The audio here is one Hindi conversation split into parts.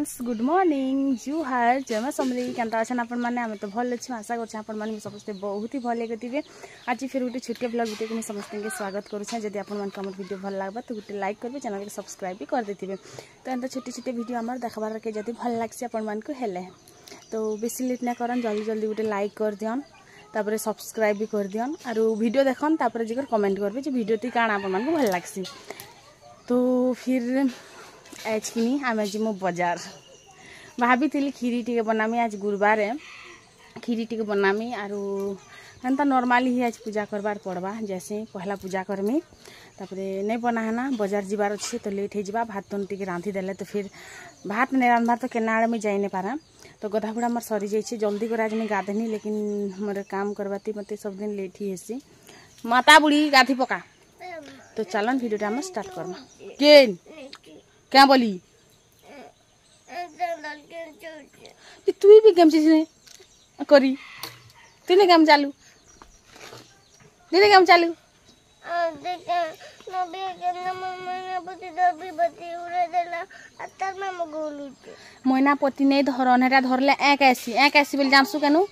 फ्रेंड्स गुड मॉर्निंग जुहार जमा समरी केनता अच्छा आपण माने आमे तो भल अछि आशा करछ आपण माने समस्त बहुत ही भल लगतिबे। आज फिर गोटे छोटे ब्लॉग वीडियो को समस्त के स्वागत करूछ। जदि आपण मन हमर वीडियो भल लागबा तो गोटे लाइक करबे, चैनल के सब्सक्राइब भी कर देतिबे। तो एंता छोटे छोटे वीडियो हमर देखबार के जदि भल लागसी आपण मन को हेले तो बेसी लेट ना करन, जल्दी जल्दी गोटे लाइक कर दियन, तापर सब्सक्राइब भी कर दियन और वीडियो देखन, तापर जेकर कमेंट करबे जे वीडियो ती काना आपण मन को भल लागसी। तो फिर आज किनी आम जीमु बाजार भाभी खीरी टी बनामी। आज गुरुवार है, खीरी टी बनामी आरु एंता नॉर्मली ही आज पूजा करबार पड़वा। जैसे पहला पूजा करमी तापरे नहीं बना है ना, बाजार जीवार अच्छे तो लेट हो भात तो टी रांधि देले तो फिर भात नहीं रांधबार तो केना आड़े में जाई नहीं पारा। तो गधा बुड़ा मोर सरी जाइए जल्दी कर आज मैं गाधनी, लेकिन मोर काम करवाती मत सब दिन लेट ही हेसी। माता बुढ़ी गाधी पका तो चलन वीडियो हम स्टार्ट करना। केन क्या बोली तू भी गेम चीज करी तूने गेम चालू दीदी गेम चालू मैना पति नहीं धरन हेटा धरले एक ऐसी बोल जानसु केनु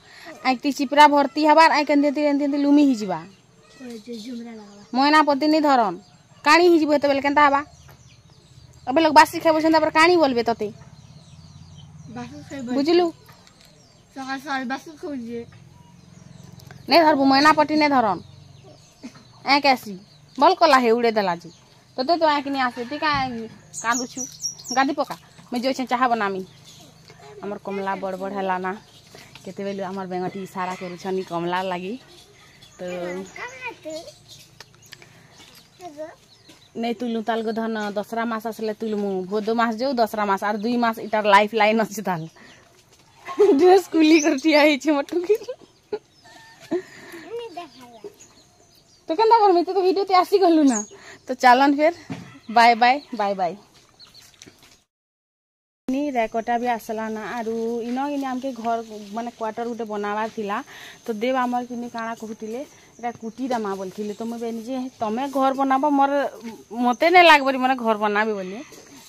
आइती चिपरा भर्ती हबार आई केंदी लुमी ही जिबा। मैना पति नहीं धरन काणी ही जिबो तबेल केनता हबा। अबे लोग बासी खाइबो छन तापर काणी बोलबे तते बुझलु। सका साल बासी खोजे नहीं धरबो, मैना पति नहीं धरन ए कैसी बोल कला हे उड़े देला जी तते तो आके नहीं आसे ती का कांदु छु गादी पका मैं जो चाह बनामी। हमर कमला बड़ बड़ हला ना केते बेलु हमर बेंगटी इशारा करू छनी कमला लागी। तो नहीं तुलू ताल धन दसरा मास आसले तुलमु भोद मास जो दसरा मास और 2 मास इटार लाइफ लाइन अछि ताल ड्रेस कुली करती आई छ मटू की तो केना करमे तो वीडियो ते आसी गलु ना। तो चलन फिर बाय बाय बाय बाय नी रेकोटा भी आसला ना आरु इनो इने हमके घर माने क्वार्टर उटे बनावार थिला। तो देव हमर किनी काना कहूतिले एटा कुटी रमा बोलथिले। तो मुई जे तमे घर बनाबो मोर मते नै लागबरी माने घर बनाबे बोली।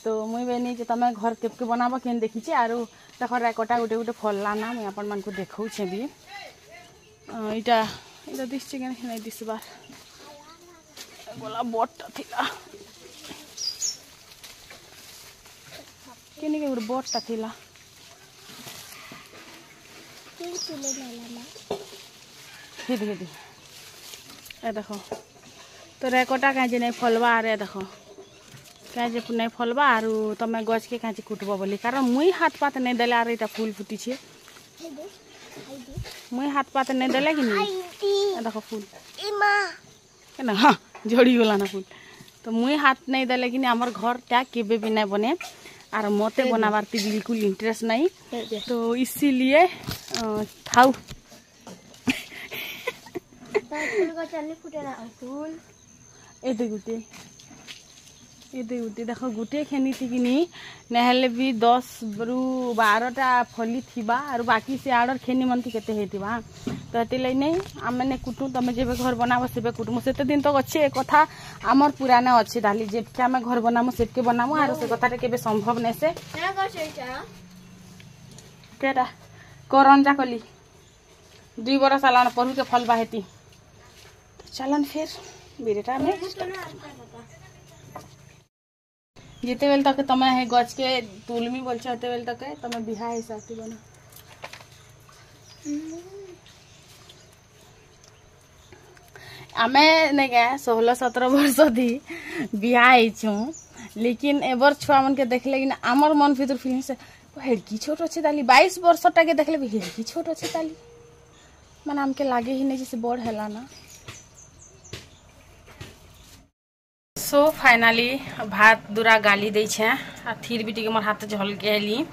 तो मुई बेनी जे तमे घर केपके बनाबो केन देखि छे आरु देखो रेकोटा उटे उटे फलला ना मैं अपन मन को देखौ छे भी इटा इटा दिस के नै दिस बार गोला बोट थिला केनी के बोट थिला हेदी हेदी ए देखो। तो रेकोटा काजे नहीं फलबा अरे देखो काजे नहीं फलबा आरु तमे गछ के काजे कुटबो बोली कारण मुई हाथ पात नहीं देले आरे इटा फूल फुटी छे मुई हाथ पात नहीं देले कि नहीं देखो फूल इमा केना हां झड़ी गेला ना फूल। तो मुई हाथ नहीं देले कि हमर घर टा केबे भी नहीं बने और मते बनावार ती बिल्कुल इंटरेस्ट नहीं। तो इसीलिए थाउ ये गुटे देखो गुटे खेनी थी कि नहीं नहले भी 10 रु 12टा फली थिबा और बाकी से आडर खेनी मन केते हेतिबा। तो हती लई नहीं आमे ने कुटू तमे जेबे घर बनाबो सेबे कुटमु सेते दिन तो अच्छे कथा हमर पुराना अच्छे डाली जेबके आमे घर बनामु सेबके बनामु आरो से कथाटे केबे संभव नै से केटा करंजा कली 2 बरस आलान पढु के फल बाहेती। तो चलन फिर बेटा में जेते बेल तक तमे है गछ के तुलमी बोल छते बेल तक तमे बिहा हिसाब से बना। आमे ने के 16-17 वर्ष दी बिहा हिछु, लेकिन एबर छुआ मन के देखले कि हमर मन भीतर फीलिंग से हेडकी छोट अछि ताली 22 वर्ष टा के देखले हेडकी छोट अछि ताली माने हमके लागे ही नहीं जैसे बड़ हैला ना। सो फाइनली भात दूरा गाली दै छे आ फिर भी टिके मोर हाथ झल के ली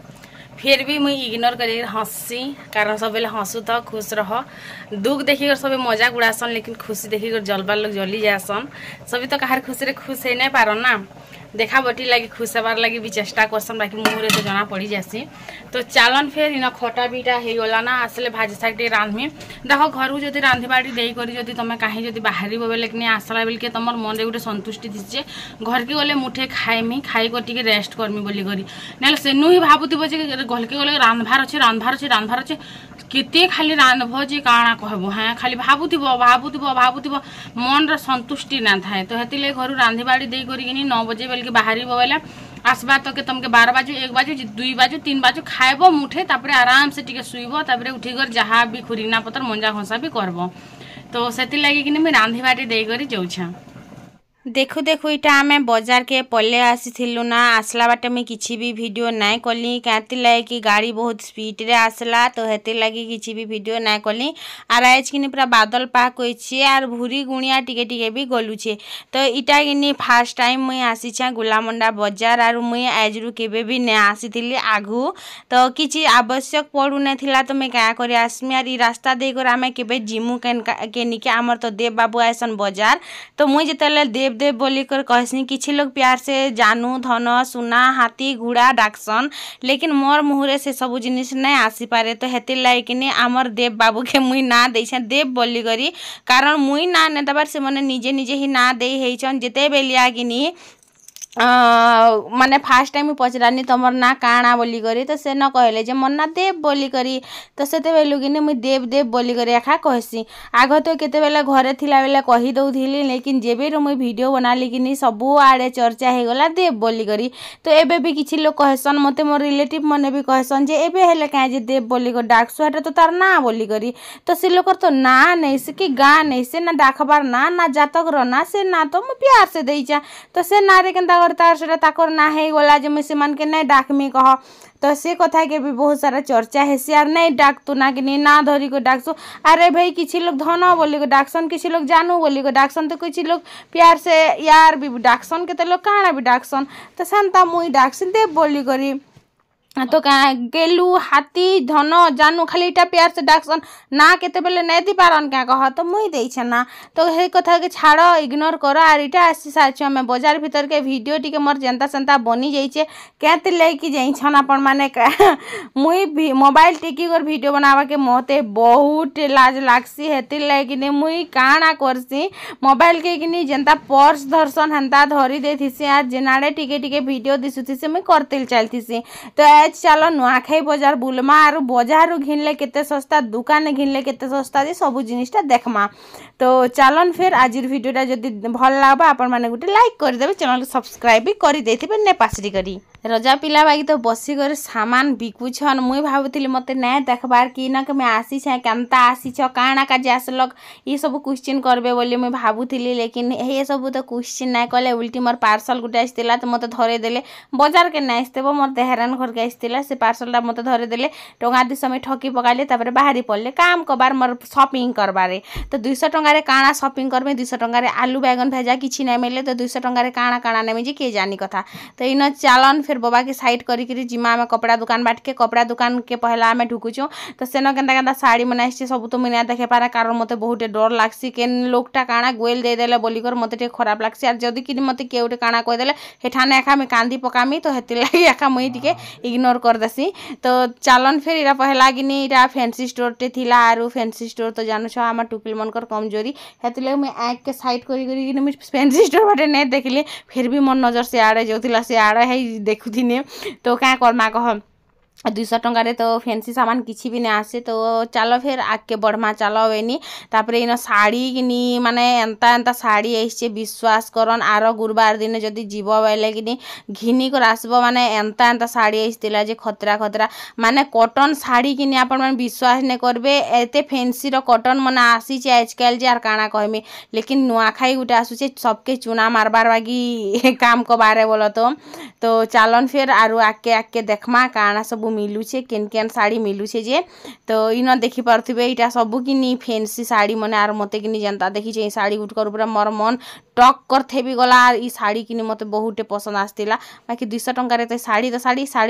फिर भी मुई इग्नोर करी हंसी कारण सब बेले हंसू तो खुश रह। दुख देखी कर सब मजाक उड़ासन लेकिन खुशी देखी कर जलबार लोग जली जासन। सभी तो कहार खुशी रे खुश है नहीं पारन ना। देखा बटी लगी खुश हबार लगी भी चेष्टा करसन बाकी मुहरे तो जना पड़ी जासी। तो चलन फिर इन खटा बीटा हो गला ना आसले भाजी शाग टे रांधमी देख घर जब रांधि बाड़ी देकर जब तुम कहीं जब बाहर बेले कि आसला बेल के तुम मन में गोटे संतुष्टि दिशे घर के गले मुठे खाइमी खाई टे रेस्ट करमी बोलिकी ना सेनु ही भावुव जे घर के गले रांधबार अच्छे रांधबार अच्छे रांधबार अच्छे केते खाली रांधब जे काଣା कहब हाँ खाली भावुव भावुव भावुव मन संतुष्टि ना थाए। तो हेतिले घर रांधि बाड़ी दे कर 9 बजे बेल के बाहर बोले आसबा तो के तुमके 12 बाजू 1 बाजू 2 बाजू 3 बाजू खाएब मुठे तापर आराम से टिके शुइब तापर उठिकर जहाँ भी खुरीना पतर मंजा घसा भी करब। तो से लगे कि मुझे रांधि बाड़ी दे कर जाऊँ। देखु देखु इटा आमे बाजार के पल्ले आसीथिलु ना आसला बाटे मुई किछि भी वीडियो नाय कली कहती लगे कि गाड़ी बहुत स्पीड रे आसला तो हेती लगी किछि भी वीडियो नाय कली। आर आज किनी पूरा बादल पाक होइछे आर भूरी गुणिया टिके टिके भी गलुछे। तो इटा किनी फर्स्ट टाइम मुई आसीछा गुलामंडा बाजार आर मुई आजरु केबे भी ने आसीथिली आगु तो किछि आवश्यक पड़ु नथिला तो मैं क्या करे आसमी आर ई रास्ता दे कर आमे केबे जिमु के निके हमर तो देव बाबू आइसन बाजार तो मुई जेतले देव बोली कर कहसी किछि लोग प्यार से जानू धन सुना हाथी घोड़ा डाकसन लेकिन मोर मुहरे से सब जिनिस नहीं आसी पारे। तो हेतिर लाइक कि आमर देव बाबू के मुई ना देछे देव बोली करी कारण मुई ना ने दबार से मने निजे निजे ही ना दे हेछन जेते बेलिया किनी माने फास्ट टाइम पचरानी तुमर ना काଣା बोली करी तो से न कहले जे मन ना देव बोली करी तो सेते बेलु कि मुई देव देव बोली करी एखा कहसी। आग तो केते बेले घरे थिला बेले कही दउथिली लेकिन जेबे रो मुई वीडियो बनाली कि सबु आड़े चर्चा हे गला देव बोली करी। तो एबे भी किछि लोग कहसन मते मोर रिलेटिव मने भी कहसन जे एबे हेले काहे जे देव बोली कर डाकसु हटे तो तार ना बोली करी तो से लोकर तो ना नहीं से कि गा नहीं से ना डाकबार ना जातक रो ना से ना तो मु प्यार से देइचा तो से ना रे केनता तार से ताकर ना है गला जे मैं से मन के नहीं डाकमी कह तो से कथा के भी बहुत सारा चर्चा है से यार नहीं डाक तू ना कि ना धरी को डाकसु। अरे भाई किसी लोग धन बोली को डाकसन किसी लोग जानू बोली को डाकसन तो किसी लोग प्यार से यार भी डाकसन के तो लोग काଣା भी डाकसन तो संता मुई डाकसन देव बोली करी तो क्या गेलू हाथी धन जानू खाली इटा प्यार से डाकसन ना केते बेले नहीं दी पारन क्या कह तो मुई देइछे ना तो हे कथा के छाड़ इग्नोर कर आर इटा आसी सारछ हमें बाजार भीतर के वीडियो टिके मोर जनता संता बनी जाइछे कहते लेकी जाइछन अपन माने मुई भी मोबाइल टिकी कर वीडियो बनावा के मते बहुत लाज लागसी हेति लेकी ने मुई काଣା करसी मोबाइल के किनी जनता पर्स धरसन हंता धरी देथिसी आज जेनाडे टिके टिके वीडियो दिसुथिसी मुई करतिल चलथिसी। तो चलो नुआखाई बाजार बुलमा आर बाजार घिनले केते सस्ता दुकान घिनले केते सस्ता जे सब जिनिसटा देखमा। तो चलन फिर आज वीडियोटा जदि भल लागबा आपण माने गुटे लाइक कर देबे चैनल सब्सक्राइब भी करि देथिबे ने पासरी करी रजा पिला बागी तो बसी कर सामान बिकुछन मुई भाबुथिली मते नै देखबार कि न के मैं आसी छै केनता आसी छ काଣା का जासलक ई सब क्वेश्चन करबे बोली मुई भाबुथिली लेकिन हे सब तो क्वेश्चन नै कले उल्टी मोर पार्सल गुटे आइतिला तो मते धरे देले बाजार के नै आइतबो मोर तेहरान घर के आइतिला से पार्सलटा मते धरे देले टंगा दि समय ठकी पकाले तापर बाहरी पड़ले काम कबार मोर शॉपिंग करबारे तो 200 टंका रे काଣା शॉपिंग करबे 200 टंका रे आलू बैगन भेजा किछि नै मिले तो 200 टंका रे काଣା नेमे जे के जानी कथा। तो इन चालन फिर बाबा के साइड करी जिमा में कपड़ा दुकान बाट के कपड़ा दुकान के पहला आम ढुकुचु तो सेन केनता केनता साड़ी मन आसी सब तो मुझे देखे पारे कारण मते बहुत डर लागसी केन लोकटा काଣା गोल दे देले बोली कर मते खराब लागसी आर जदी कि मते के उठे काଣା कह देले हेठाने एका में कांदी पकामी तो हेति लागि एका मुई टिके इग्नोर कर देसी। तो चालन फिर इरा पहला गिनी इरा फैंसी स्टोर टे थिला आरो फैंसी स्टोर तो जानु छ हमर टुपिल मनकर कमजोरी हेति लागि मैं आँख के साइड करी मैं फैंसी स्टोर बाटे नहीं देखली फिर भी मन नजर से आड़े जोथिला से आड़े है देखुथिनी तो क्या करमा कह 200 टंका रे तो फैंसी सामान किछि भी नहीं आसे। तो चलो फिर आगे बढ़मा चलो वेनी तापर इन साड़ी किनी माने एंता एंता साड़ी आइछे विश्वास करन आरो गुरुवार दिन जदि जीव बेले किनी घिनी कर आसबो माने एंता एंता साड़ी आइतिला जे खतरा खतरा माने कॉटन साड़ी किनी आपण माने विश्वास ने करबे एते फैंसी रो कॉटन मने आसीछे आजकल जे आर काଣା कहमी लेकिन नुआखाई गुटे आसुछे सबके चुना मारबार बागी काम को बारे बोलो तो चालन फिर आरु आके आके देखमा काଣା सब मिलुछे केन केन साड़ी मिलुछे जे तो इन देखि पारथिबे इटा सब किनी फैंसी साड़ी मने आर मते किनी जनता देखि जे साड़ी गुटकर पूरा मोर मन टक करथे भी गला ई साड़ी किनी मते बहुत पसंद आस्तिला बाकी 200 टंका रे तो साड़ी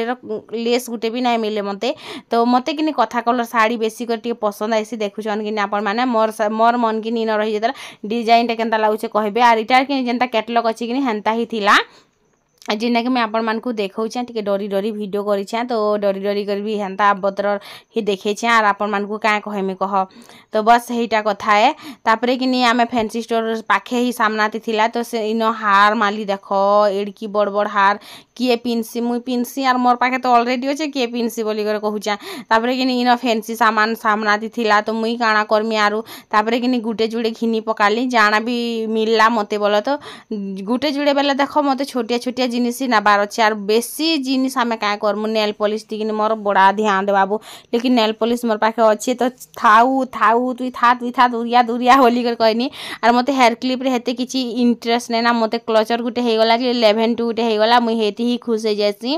रो लेस गुटे भी नहीं मिले मते तो मते किनी कथा कलर साड़ी बेसी कर टी पसंद आइसी देखुछन किनी आपण माने मोर मन किनी न रहि जेतला डिजाइन टे केनता लागुछे कहबे आर इटा किनी जनता कैटलॉग अछि किनी हंता ही थिला जेनटा कि मैं आपण मानकु देखौछे टिके डरी डरी वीडियो करिछे तो डरी डरी कर भी हेंता बतर ही देखेछे आर आपण मानकु का कहमी कह तो बस हेटा कथा है तापरे कि नी आमे फैंसी स्टोर पाखे ही सामनाती थिला तो से इनो हार माली देखो एड़की बड़ बड़ हार किए पिनसी मुई पिनसी आर मोर पाखे तो ऑलरेडी अच्छे किए पिनसी बोली कर कहूचा तापरे कि नी इनो फैंसी सामान सामनाती थिला तो मुई काଣା करमी आरु तापरे कि नी गुटे जुड़े घिनी पकाली जाना भी मिलला मते बोलो तो गुटे जुड़े बेले देखो मते छोटिया छोटिया जिनिस नबार अच्छे आर बेसी जिनिस आमे क्या करमु नेल पॉलिश टिकिन मोर बड़ा ध्यान दे बाबू लेकिन नेल पॉलिश मोर पाखे अच्छे तो थाऊ थाऊ तुई था दुरिया दुरिया होली कर कहनी आर मते हेयर क्लिप रे हेते किछि इंटरेस्ट नै ना मते क्लचर गुटे हे गला कि 11 टू गुटे हे गला मुई हेती ही खुश हो जासी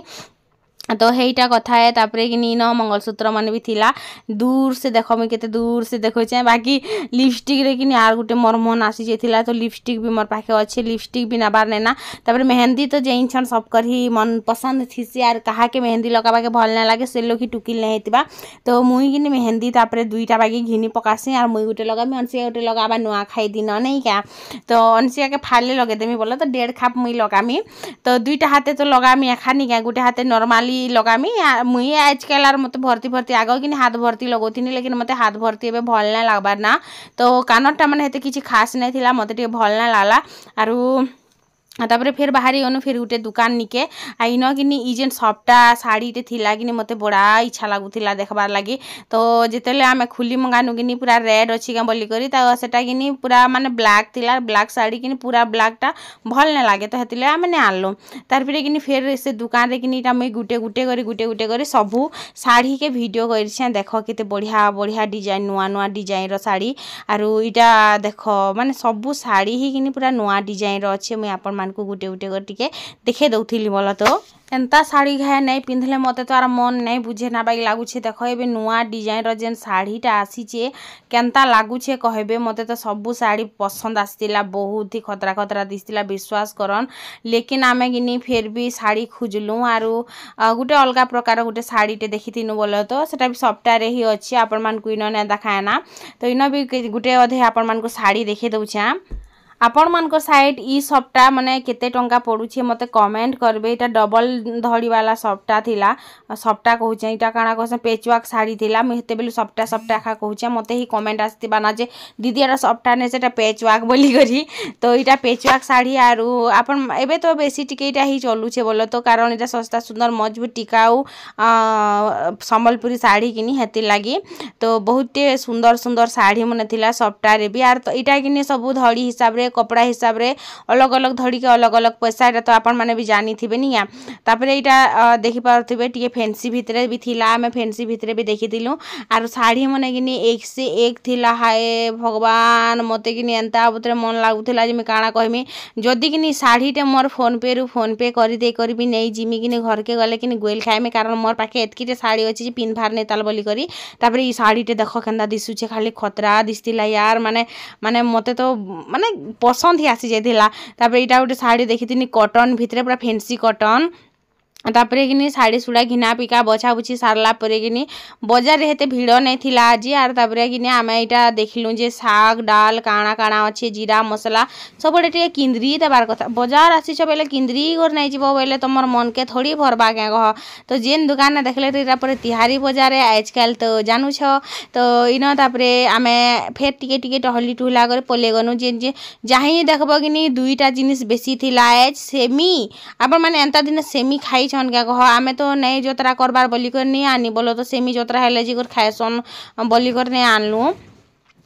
तो हेटा कथा है तापरे कि नीन मंगलसूत्र मन भी थिला दूर से देखो मुझे केते दूर से देखो चाहे बाकी लिपस्टिक रे कि आर गुटे मोर मन आसी जेथिला तो लिपस्टिक भी मोर पाखे अच्छे लिपस्टिक भी नबार नेना तापरे मेहंदी तो जेइन छन सब कर ही मन पसंद थीसी यार कहा के मेहंदी लगाबा के भल ना लागे से लोग ही टुकिल नहीं हेतिबा तो मुई कि मेहंदी तापरे दुईटा बागी घिनी पकासी आर मुई गुटे लगामी अनसिया गुटे लगाबा नुआ खाई दिन नहीं क्या तो अनसिया के फाले लगे देमी बोला तो 1.5 खाप मुई लगामी तो दुईटा हाथे तो लगामी एखानी क्या गुटे हाथे नॉर्मली लगामी मुई आजकल आर मत भर्ती भर्ती आग कि हाथ भर्ती लगोथिनी लेकिन मते हाथ भर्ती एबे भल ना लागबार ना तो कानटा माने हेते किछि खास नहीं थिला मते टे भल ना लागला आरु तापरे फिर बाहरी गनु फिर गुटे दुकान निके आइन कि इ जेन सबटा साड़ीटे थिला कि मते बड़ा इच्छा लागुथिला देखबार लगी तो जेतेले आमे खुली मंगानु कि पूरा रेड अच्छी क्या बोली करी सेटा कि पूरा माने ब्लैक थिला ब्लैक साड़ी कि पूरा ब्लैकटा भल ना लागे तो हेतिले आमे ने आनलो तार फिर फिर से दुकान रे कि मुई गुटे गुटे करी सबू साड़ी के वीडियो करिछे देखो केते बढ़िया बढ़िया डिजाइन नुआ नुआ डिजाइन रो साड़ी आरु इटा देखो माने सबू साड़ी ही कि पूरा नुआ डिजाइन रो अच्छे मुई आपन को गुटे गुटे कर टिके देखे दउथिली बोला तो एंता साड़ी घाए नहीं पिंधले मते तो आर मन नहीं बुझे ना बाई लागुछे देखो एबे नुआ डिजाइन रो जेन साड़ीटा आसीचे केंता लागुछे कहबे मते तो सबू साड़ी पसंद आस्तिला बहुत ही खतरा खतरा दिसतिला विश्वास करन लेकिन आमे गिनी फिर भी साड़ी खुजलु आरु गुटे अलगा प्रकार गुटे साड़ीटे देखितिनु बोलो तो सेटा भी सबटा रे ही अछि आपन मान को इनो ने देखाय ना तो इनो भी गुटे अधे आपन मान को साड़ी देखे दउछा आपण मानकर साइड ई सबटा माने केते टंका पड़ुछे मते कमेंट करबे इटा डबल धड़ी वाला सबटा थिला सबटा कहूचे इटा काना कहसे पेचवाक साड़ी थिला म हेते बेलु सबटा सबटा खा कहूचे मते ही कमेंट आस्ति बाना जे दीदी एरा सबटा ने सेटा पेचवाक बोली करी तो इटा पेचवाक साड़ी आरु आपण एबे तो बेसी टिके इटा ही चलुछे बोलो तो कारण इटा सस्ता सुंदर मजबूत टिकाऊ संबलपुरी साड़ी किनी हेति लागी तो बहुते सुंदर सुंदर साड़ी मने थिला सबटा रे भी आर तो इटा किनी सब धड़ी हिसाब रे कपड़ा हिसाब रे अलग अलग धड़ी के अलग अलग पैसा एटा तो आपण माने भी जानी थिबे निया तापरे इटा देखि पारथिबे टिके फैंसी भितरे भी थिला आमे फैंसी भितरे भी देखि दिलु आरो साड़ी मने किनी एक से एक थिला हाय भगवान मते किनी एंता बुतरे मन लागुथिला जे मैं काना कहमी जदी किनी साड़ीटे मोर फोन पे रु फोन पे करी दे करी भी नहीं जिमी किनी घर के गले किनी गोइल खाइमे कारण मोर पाखे एतकीटे साड़ी अछि जे पिन भार नै ताल बोली करी तापरे ई साड़ीटे देखो केंदा दिसुचे खाली खतरा दिसतिला यार माने माने मते तो माने पसंद ही आसी जाइथिला तापर इटा गोटे साड़ी देखिथिनी कॉटन भितरे पूरा फैंसी कॉटन तापरे किनी साड़ी सुड़ा घिना पिका बछा बुछी सारला परे किनी बाजार रे हेते भिड़ नहीं थिला आज आर तापरे किनी आमे इटा देखिलु जे साग डाल काना काना अछि जीरा मसला सबडे टे किंद्री देबार कथा बाजार आसी छ बेले किंद्री गोर नहीं जिवो बेले तमर मन के थोड़ी भरबा के कह तो जेन दुकान देखले इटा परे तिहारी बाजार आजकल तो जानू छ तो इनो तापरे आमे फेर टिके टिके टहली टुला करे पले गनु जे जे जाही देखबो किनी दुईटा जिनिस बेसी थिला आज सेमी आपण माने एंता दिन सेमी खाई छन क्या कह आमे तो नहीं जोतरा करबार बोली कर नहीं आनी बोलो तो सेमी जोतरा हेले जी कर खाएसन बोली कर नहीं आनलु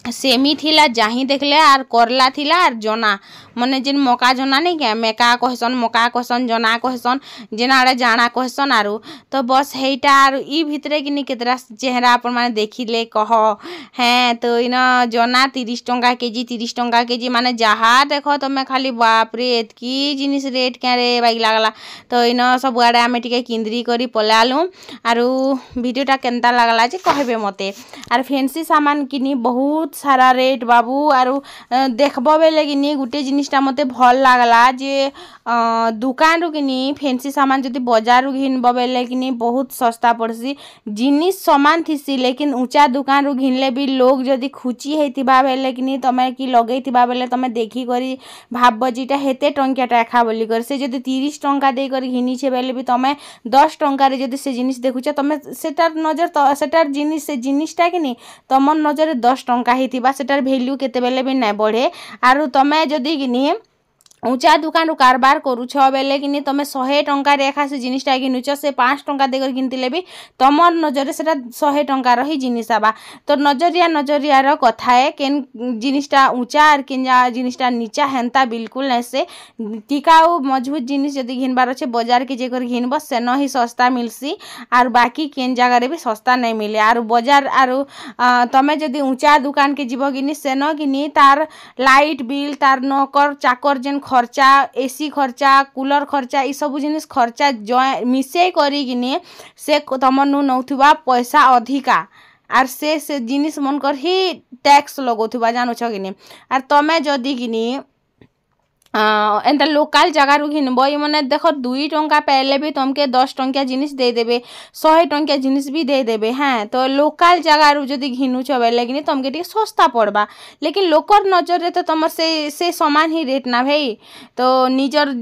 सेमी थिला जाही देखले आर करला थिला आर जना मने जिन मका जना नहीं क्या मेका कहसन मका कहसन जना कहसन जेना आड़े जाना कहसन आरु तो बस हेटा आर ई भितरे किनी केतरा चेहरा अपन माने देखिले कह हैं तो इना जना 30 टंका केजी 30 टंका केजी माने जहा देखो तमे खाली बाप रे एतकी जिनिस रेट क्या रे बाइक लागला तो इना सब आड़े आमे टिके किंद्री करी पलालु आरु वीडियोटा केनता लागला जे कहबे मते आर फैंसी सामान किनी बहुत सारा रेट बाबू आरु देखबो बेले किनी गुटे जिनिस जिनिसटा मते भल लागला जे दुकान रु किनी फैंसी सामान जदि बाजार रु घिनब बेले किनी बहुत सस्ता पड़सी जिनिस सामान थिसी लेकिन ऊंचा दुकान रु घिनले भी लोग जदि खुची हेतिबा बेले किनी तमे कि लगेइतिबा बेले तमे देखी करी भाबब जेटा हेते टंकियाटा एखा बोली कर से जदि 30 टंका दे कर घिनी छे बेले भी तमे 10 टंका रे जदि से जिनिस देखुछ तमे सेटार नजर सेटार जिनिस से जिनिसटा किनी तमर नजर 10 टंका हेतिबा सेटार वैल्यू केते बेले भी नै बढ़े आरु तमे जदि किनी ऊंचा दुकान कारबार करूछ बेले कि तुम 100 टंका रेखा से जिनिसटा घिनुच से 5 टंका देकर घिनतिले भी तुमर नजर से 100 टंकार ही जिनिस आबा तो नजरिया कथा है केन जिनिसटा ऊंचा और केन जिनिसटा नीचा हेन्ता बिल्कुल नहीं से टिकाऊ मजबूत जिनिस जदि घिनबार अच्छे बाजार के जेकर घिनब सेन ही सस्ता मिलसी और बाकी केन जगार भी सस्ता नहीं मिले और बाजार और तमे जदि ऊंचा दुकान के जीव घिनी सेन घिनी तार लाइट बिल तार नौकर चाकर जेन खर्चा एसी खर्चा कूलर खर्चा ये सब जिनिस खर्चा मिसे करी किनी से तमनु नौथुबा पैसा अधिका आर से जिनिस मनकर ही टैक्स लगौथुबा जानुछ किनी आर तमे जदि किनी एंता लोकल जगार घिनब ये देख 2 टंका पाइले भी तुमके 10 टंकिया जिनिस दे देबे 100 टंकिया जिनिस भी दे देबे हाँ तो लोकल जगार जदि घिनुछ बेले कि तुमके टी सस्ता पड़बा लेकिन लोकर नजर रे तो तुम से समान ही रेट ना भाई तो निजर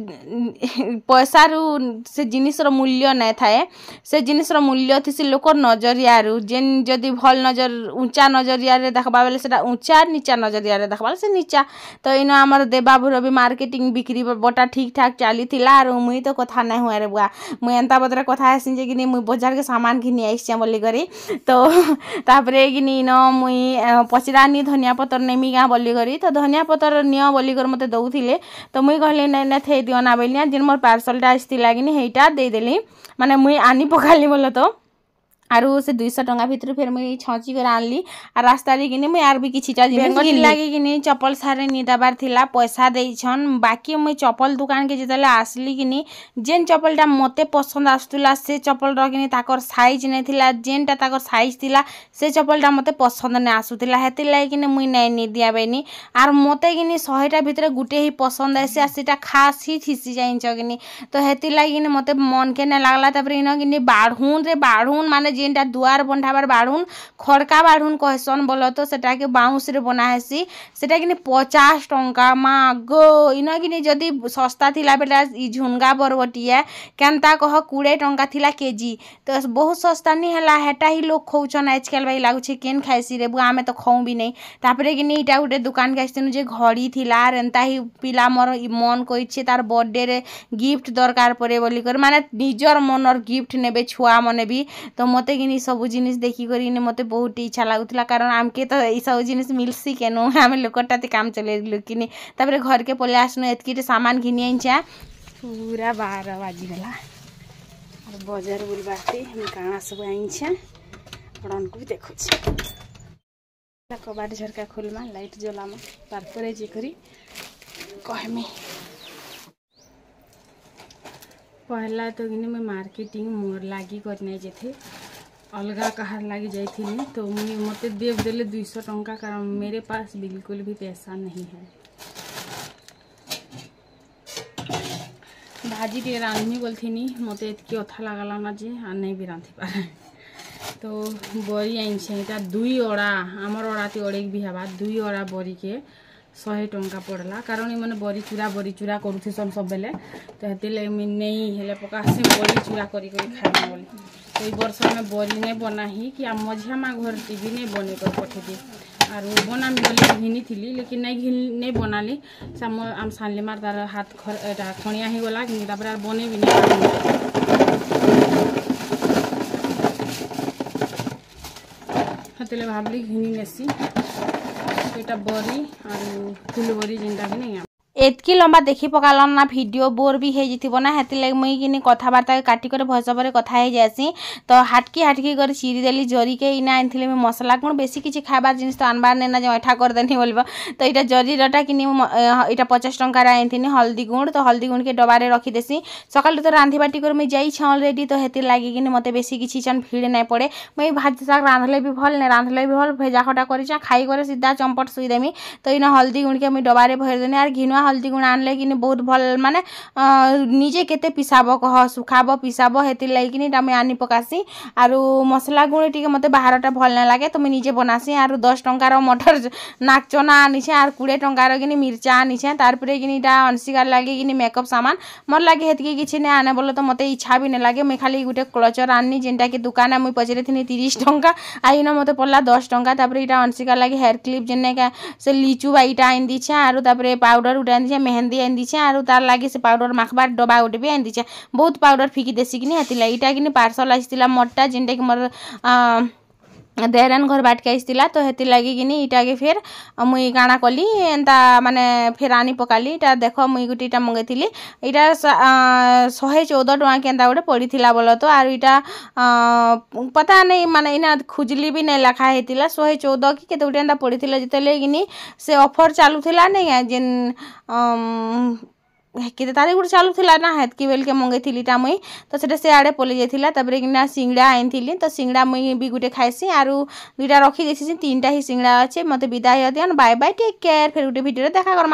पैसा रु से जिनिस रो मूल्य नहीं थाए से जिनिस रो मूल्य थी लोकर नजरिया रु जेन जदि भल नजर ऊंचा नजरिया रे देखबा बेले सेटा ऊंचा नीचा नजरिया रे देखबा से नीचा तो इन आमर देबाबुर भी मार्केटिंग बिक्री बटा ठीक ठाक चली थी और मुई तो कथा नहीं हुआ रे बुआ मुई एंता बदरे कथा आसी जे कि मुई बाजार के सामान घिनी आइछे बोली करी तो तापरे कि न मुई पचरानी धनिया पतर नेमी गाँ बोली करी तो धनिया पतर नियो बोली कर मते दउथिले तो मुई कहली नै नै थे दियो ना बोलिया जिन मोर पार्सलटा आइथिला कि हेटा दे देली माने मुई आनी पकाली बोल तो आरु से 200 टंका भितर फिर मुई छची कर आनली आ रास्ता रे किनी मुई आर भी किछिटा जिनिस लागी किनी चप्पल सारे नि दबार थिला पैसा देइछन बाकी मुई चप्पल दुकान के जेतले आसली किनी जेन चप्पलटा मते पसंद आस्तुला से चप्पल र किनी ताकर साइज नै थिला जेनटा ताकर साइज थिला से चप्पलटा मते पसंद नै आसुतिला हेति लागी किनी मुई नै नि दिया बेनी आर मते किनी 100 टा भितर गुटे ही पसंद आसे आ सेटा खास ही थिसी जाइछ किनी तो हेति लागी किनी मते मन के नै लागला तबरे इन किनी बाढुन माने जेनटा दुआर बंधाबार बाढ़ुन खड़का बाढ़ुन कहसन बोल तो सेटा के बाउंस रे बना हेसी सेटा किनी 50 टंका माँ गो इन किनी जदि सस्ता थिला बेटा ई झुनगा बरबटिया केनता कह 20 टंका थिला केजी तो बहुत सस्ता नहीं हला हेटा ही लोग खौछन आजकल भाई लागुछे केन खाइसी रे बुआ में तो खाऊ भी नहीं तापरे किनी इटा गुटे दुकान के आइछन जे घड़ी थिला एंता ही पिला मोर मन कइछे तार बर्थडे रे गिफ्ट दरकार पड़े बोली कर माने निजर मनर गिफ्ट नेबे छुआ मने भी तो मते किनी सब जिनिस देखी करी मते बहुत इच्छा लागुतला कारण आमके तो ई सब जिनिस मिलसी केनो आम लोकटाते काम चले किनी तापरे घर के पले आसनु एतकीटे सामान घिनी आइछा पूरा 12 बाजी गला और बाजार बुलबाते हम काना सब आइछा आपण को भी देखो छ कबाट झरका खोलमा लाइट जलामा तारपरे जे करी कहमे पहला तो किनी मैं मार्केटिंग मोर लागी करने जेथे अलगा कहार लगी जाइथिनी तो मुझे मते देव देले 200 टंका कारण मेरे पास बिल्कुल भी पैसा नहीं है भाजी टे रांधनी बोलथिनी मते एतकी अथा लागला ना जे आ नहीं भी रांधि पारे तो बरी आइछे एटा 2 ओड़ा हमर ओड़ाती ओड़ेक भी हवा 2 ओड़ा बरी के 100 टंका पड़ला कारण ये मैंने बरी चूरा करूथि सब बेले तो हेति ले नहीं हेले पका से बरी चूरा करी खाइबा बोली तो ई वर्ष में बरी नहीं बनाही कि आ मझिया माँ घर टीवी नहीं बने कर पठेदी और बना बोली घिनी थी लेकिन नहीं बनाली आम सानली मार तार हाथ खणिया ही गला कि बने भी नहीं हेतले भाबली घिनी नेसी एटा बरी और फुल बरी जेनटा भी नहीं एतकी लंबा देखी पकालन ना वीडियो बोर भी हे जिथिबो ना हेति लाग मुई किनी कथाबार्ता काटी करे भॉइस ओवर कथा हे जासी तो हाटकी कर चिरी देली जरी के इना आनथिले में मसला कोन बेसी किछि खाबार जिनिस तो आनबार ने ना जे एठा कर देनी बोलबो तो इटा जरी रटा किनी इटा 50 टंका रा आनथिनी हल्दी गुण तो हल्दी गुण के डबा रे रखी देसी सकाल तो रांधी बाटी कर मैं जाई छ ऑलरेडी तो हेति लागी किनी मते बेसी किछि चन भीड़ नै पड़े मैं भाजी साग रांधले भी भल ने रांधले भी भल भेजा खटा करी छ खाई करे सीधा चंपट सुई देमी तो इना हल्दी गुण के मैं डबा रे भर देनी आर घिनुआ हल्दी गुण आनले कि बहुत भल माने निजे केते पिसाब कह सुखाब पिसाब हेतिर लगी कि मुई आनी पकासी आरु मसला गुण टी मते बाहरटा भल ना लगे तो मुई निजे बनासी आरु 10 टंकार मटर नाक चना आनीछे आर 20 टंकार कि मिर्चा आनीछे तारपरे कि अनसिकार लगे कि मेकअप सामान मोर लगे हेतकी किछि ने आने बोले तो मते इच्छा भी नहीं लगे मुई खाली गुटे क्लचर आनी जेनटा कि दुकान मुई पचरे थी 30 टंका आईना मते पड़ला 10 टंका तापर इटा अनसिकार लगे हेयर क्लिप जेने का से लीचू बाईटा आइन दीछे आरु तापर पाउडर उठा आइन दीछे मेहंदी आइन दीछे आरु तार लागे से पाउडर माखबार डबा उठे भी आइन दीछे बहुत पाउडर फिकी देसी कि हेतिला इटा कि पार्सल आसीला मोरटा जेनटा कि मोर देहरान घर बाटके आईला तो हेती लगी कि इटा के फिर मुई काଣା कली एंता माने फिर आनी पकाली इटा देख मुई गोटे इटा मंगेली इटा 114 टଙ୍କା केंता गोटे पड़ी बोल तो आर इटा पता नहीं माने इना खुजली भी नहीं लिखा हेतिला 114 कि केते गोटे एंता पड़ी जिते कि से ऑफर चालू थिला नहीं जेन केते तारीख गुड़ चालू थिला ना हेतकी बेल के मंगेली मुई तो सेटा से आड़े पलि जाइथिला तबरे कि सिंगड़ा आइनथिली तो सिंगड़ा मुई भी गुटे खाइसी आरु दुईटा रखी देसी 3टा ही सिंगड़ा अच्छे मते विदाई दियन बाय बाय टेक केयर फिर गुटे वीडियो देखा कर